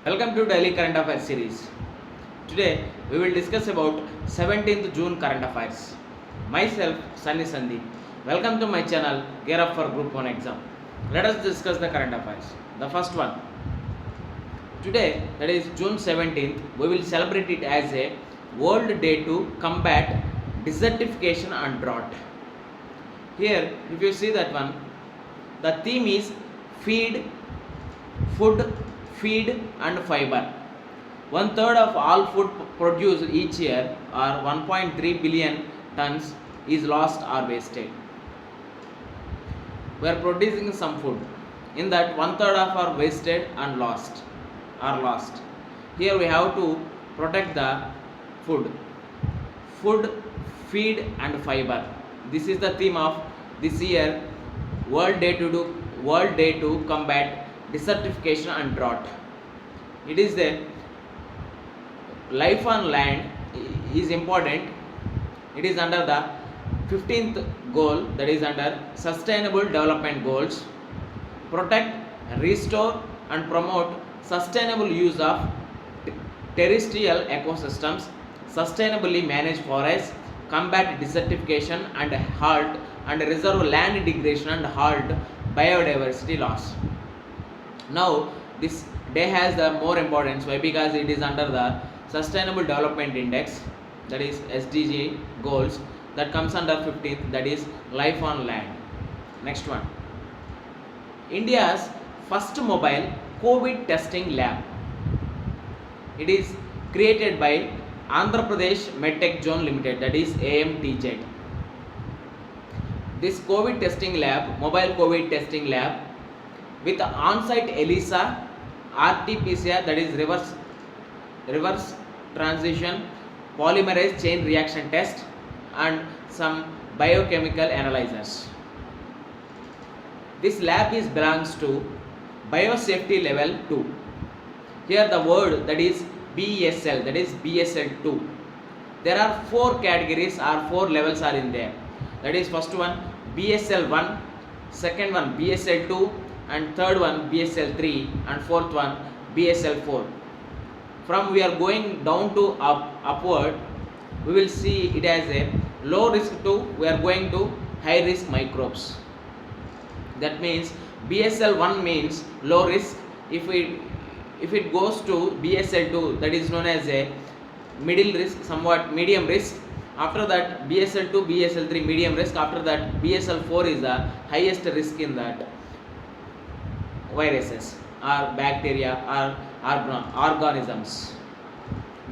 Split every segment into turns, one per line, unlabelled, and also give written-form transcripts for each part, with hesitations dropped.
Welcome to Daily Current Affairs series. Today we will discuss about 17th June current affairs. Myself Sunny Sandeep. Welcome to my channel Gear Up for Group 1 exam. Let us discuss the current affairs. The first one. Today, that is June 17th, we will celebrate it as a World Day to combat desertification and drought. Here, if you see that one, the theme is food, feed and fiber. One third of all food produced each year, or 1.3 billion tons, is lost or wasted. We are producing some food. In that, one third of are wasted and lost. Here we have to protect the food, feed and fiber. This is the theme of this year World Day to combat desertification and drought. It is the life on land is important. It is under the 15th goal, that is under sustainable development goals. Protect, restore and promote sustainable use of terrestrial ecosystems, sustainably manage forests, combat desertification and halt and reserve land degradation and halt biodiversity loss. Now this day has the more importance. Why? Because it is under the Sustainable Development Index, that is SDG goals, that comes under 15th, that is life on land. Next one, India's first mobile COVID testing lab. It is created by Andhra Pradesh Medtech Zone Limited, that is AMTZ. This COVID testing lab, mobile COVID testing lab, with on-site ELISA, RT-PCR, that is reverse transition polymerase chain reaction test, and some biochemical analyzers. This lab belongs to biosafety level 2. Here the word, that is BSL, that is BSL 2. There are 4 categories or 4 levels are in there. That is first one BSL 1, second one BSL 2, and third one BSL 3, and fourth one BSL 4. From we are going down to upward, we will see it as a low risk to we are going to high risk microbes. That means BSL 1 means low risk. If it goes to BSL 2, that is known as a middle risk, somewhat medium risk. After that BSL 2, BSL 3 medium risk. After that BSL 4 is the highest risk in that viruses or bacteria or organisms.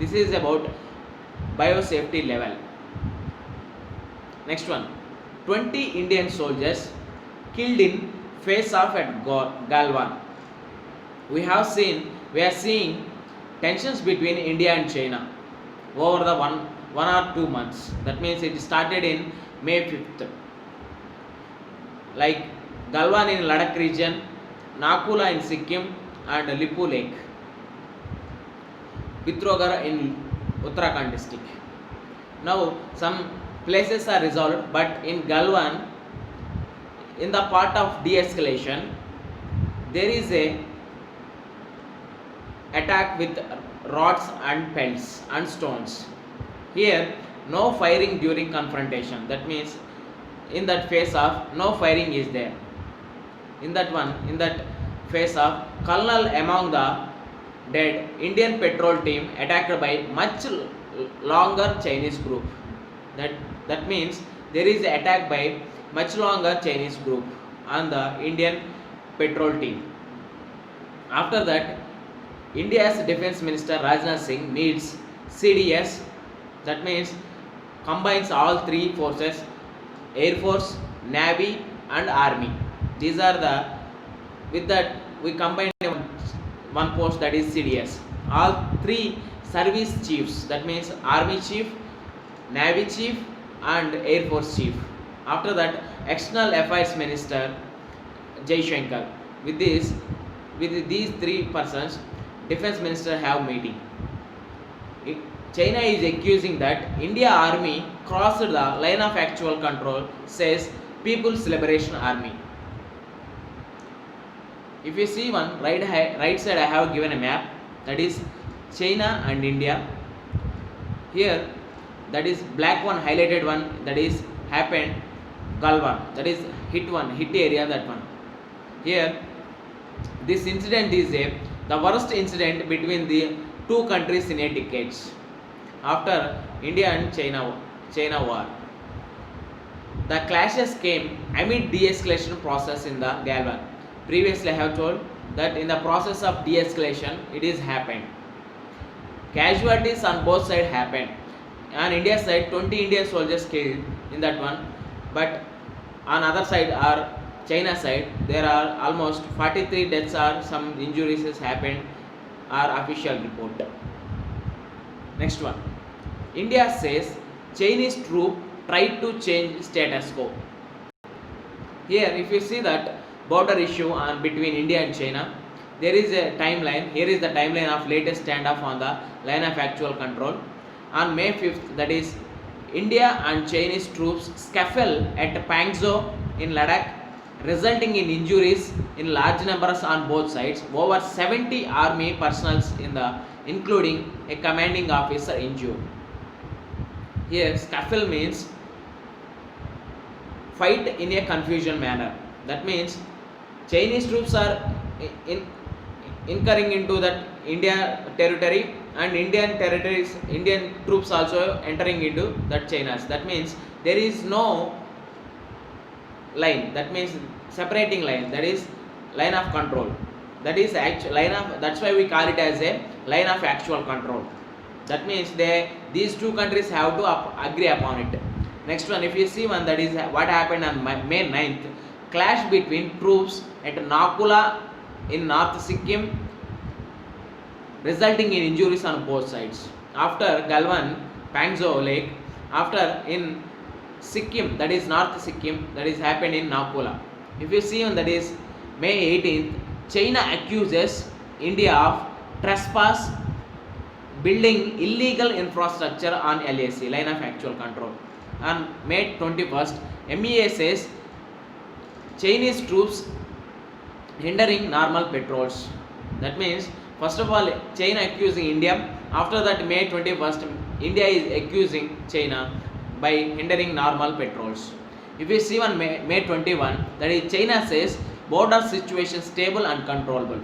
This is about biosafety level. Next one, 20 Indian soldiers killed in face-off at Galwan. We are seeing tensions between India and China over the one or 2 months. That means it started in May 5th. Like Galwan in Ladakh region, Nakula in Sikkim, and Lippu Lake, Pitrogar in Uttarakhand district. Now some places are resolved, but in Galwan, in the part of de-escalation, there is a attack with rods and pelts and stones. Here no firing during confrontation. That means in that face off no firing is there. In that face off, Colonel among the dead Indian patrol team attacked by much longer Chinese group. That means there is an attack by much longer Chinese group on the Indian patrol team. After that, India's Defence Minister Rajnath Singh needs CDS, that means combines all 3 forces, Air Force, Navy and Army. These are with that we combine one post, that is CDS. All 3 service chiefs, that means Army Chief, Navy Chief and Air Force Chief. After that, External Affairs Minister Jai Shankar. With these 3 persons, Defence Minister have meeting. China is accusing that India Army crossed the line of actual control, says People's Liberation Army. If you see one right side, I have given a map. that is China and India. Here, that is black one, highlighted one, that is happened Galwan, that is hit area, that one. Here, this incident is the worst incident between the two countries in a decades after India and China war. The clashes came amid de-escalation process in the Galwan. Previously, I have told that in the process of de-escalation, it is happened. Casualties on both sides happened. On India side, 20 Indian soldiers killed in that one, but on other side or China side, there are almost 43 deaths or some injuries has happened, are official report. Next one, India says Chinese troop tried to change status quo. Here, if you see that border issue on between India and China, there is a timeline. Here is the timeline of latest standoff on the line of actual control. On May 5th, that is, India and Chinese troops scuffle at Pangzhou in Ladakh, resulting in injuries in large numbers on both sides. Over 70 army personnel including a commanding officer injured. Here, scuffle means fight in a confusion manner. That means Chinese troops are incurring into that India territory, and Indian troops also entering into that China's. That means there is no line, that means separating line, that is line of control, that is actual line of, that's why we call it as a line of actual control. That means these two countries have to agree upon it. Next one, if you see one, that is what happened on May 9th, clash between troops at Nakula in North Sikkim, resulting in injuries on both sides. After Galwan, Pangzhou Lake, after in Sikkim, that is North Sikkim, that is happened in Nakula. If you see on, that is May 18th, China accuses India of trespass, building illegal infrastructure on LAC, line of actual control. On May 21st, MEA says Chinese troops hindering normal patrols. That means, first of all, China accusing India. After that, May 21st, India is accusing China by hindering normal patrols. If you see on May 21, that is, China says border situation stable and controllable.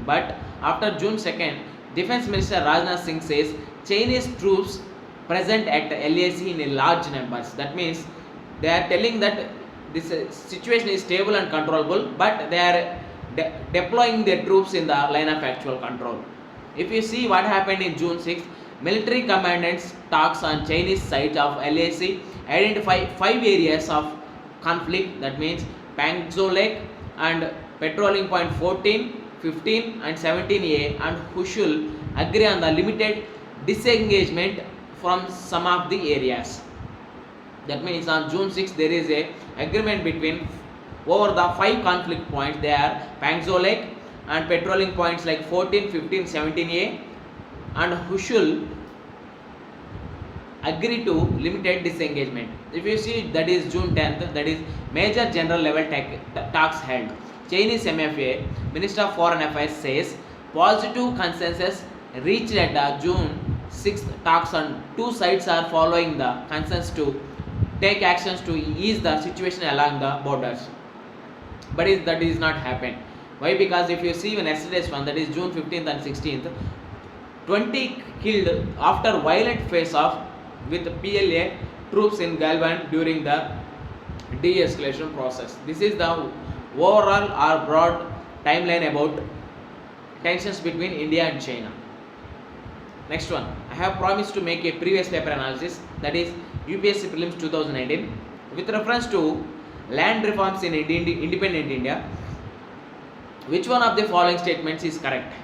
But after June 2nd, Defense Minister Rajnath Singh says Chinese troops present at LAC in large numbers. That means they are telling that this situation is stable and controllable, but they are deploying their troops in the line of actual control. If you see what happened in June 6th, military commandants talks on Chinese side of LAC identify 5 areas of conflict, that means Pangzhou Lake and patrolling point 14, 15 and 17A, and Hushul agree on the limited disengagement from some of the areas. That means on June 6th there is a agreement between over the 5 conflict points. They are Pangzhou Lake and patrolling points like 14, 15, 17A, and Hushul agree to limited disengagement. If you see, that is June 10th, that is major general level talks held. Chinese MFA, Minister of Foreign Affairs, says positive consensus reached at the June 6th talks, and two sides are following the consensus to take actions to ease the situation along the borders. But that is not happened. Why? Because if you see even yesterday's one, that is June 15th and 16th, 20 killed after violent face-off with PLA troops in Galwan during the de-escalation process. This is the overall or broad timeline about tensions between India and China. Next one, I have promised to make a previous paper analysis, that is UPSC Prelims 2019, with reference to land reforms in independent India. Which one of the following statements is correct?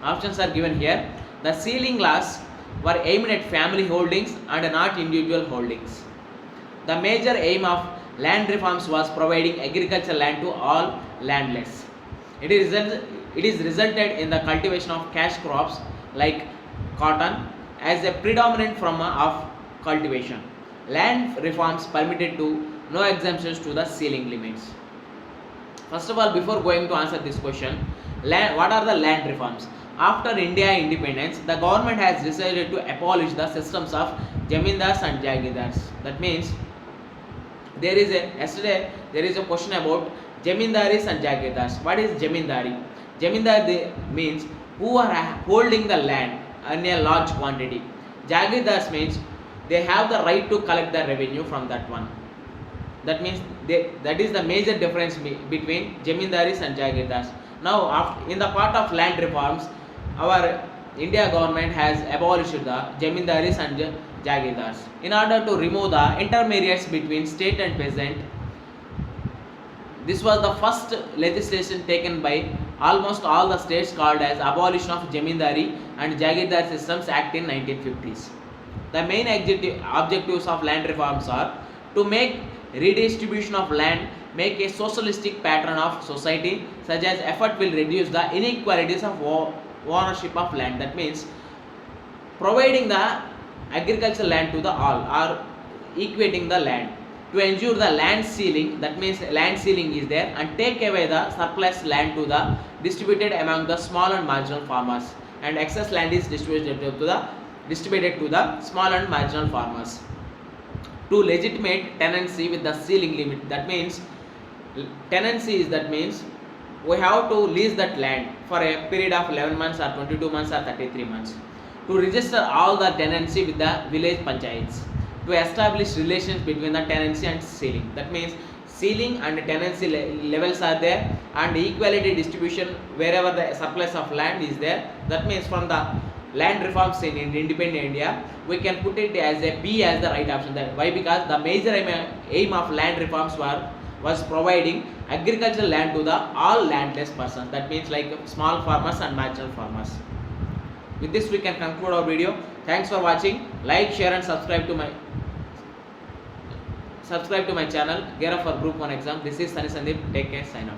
Options are given here. The ceiling laws were aimed at family holdings and not individual holdings. The major aim of land reforms was providing agricultural land to all landless. It is resulted in the cultivation of cash crops like cotton as a predominant form of cultivation. Land reforms permitted to no exemptions to the ceiling limits. First of all, before going to answer this question, what are the land reforms? After India independence, the government has decided to abolish the systems of Jamindars and Jagirdars. That means yesterday there is a question about Jamindaris and Jagirdars. What is Jamindari? Jamindar means who are holding the land in a large quantity. Jagirdars means they have the right to collect the revenue from that one. That means that is the major difference between Jamindaris and Jagirdars. Now, in the part of land reforms, our India government has abolished the Jamindaris and Jagirdars in order to remove the intermediaries between state and peasant. This was the first legislation taken by almost all the states called as Abolition of Jamindari and Jagirdar Systems Act in 1950s. The main objectives of land reforms are to make redistribution of land, make a socialistic pattern of society, such as effort will reduce the inequalities of ownership of land. That means providing the agricultural land to the all or equating the land. To ensure the land ceiling, that means land ceiling is there, and take away the surplus land to the distributed among the small and marginal farmers, and excess land is distributed to the small and marginal farmers. To legitimate tenancy with the ceiling limit, that means tenancy is, that means we have to lease that land for a period of 11 months or 22 months or 33 months. To register all the tenancy with the village panchayats. To establish relations between the tenancy and ceiling, that means ceiling and tenancy levels are there, and equality distribution wherever the surplus of land is there. That means from the land reforms in independent India, we can put it as a B as the right option. That why? Because the major aim of land reforms was providing agricultural land to the all landless persons. That means like small farmers and marginal farmers. With this we can conclude our video. Thanks for watching. Like, share and subscribe to my channel. Gear up for Group 1 exam. This is Sunny Sandeep. Take care. Sign out.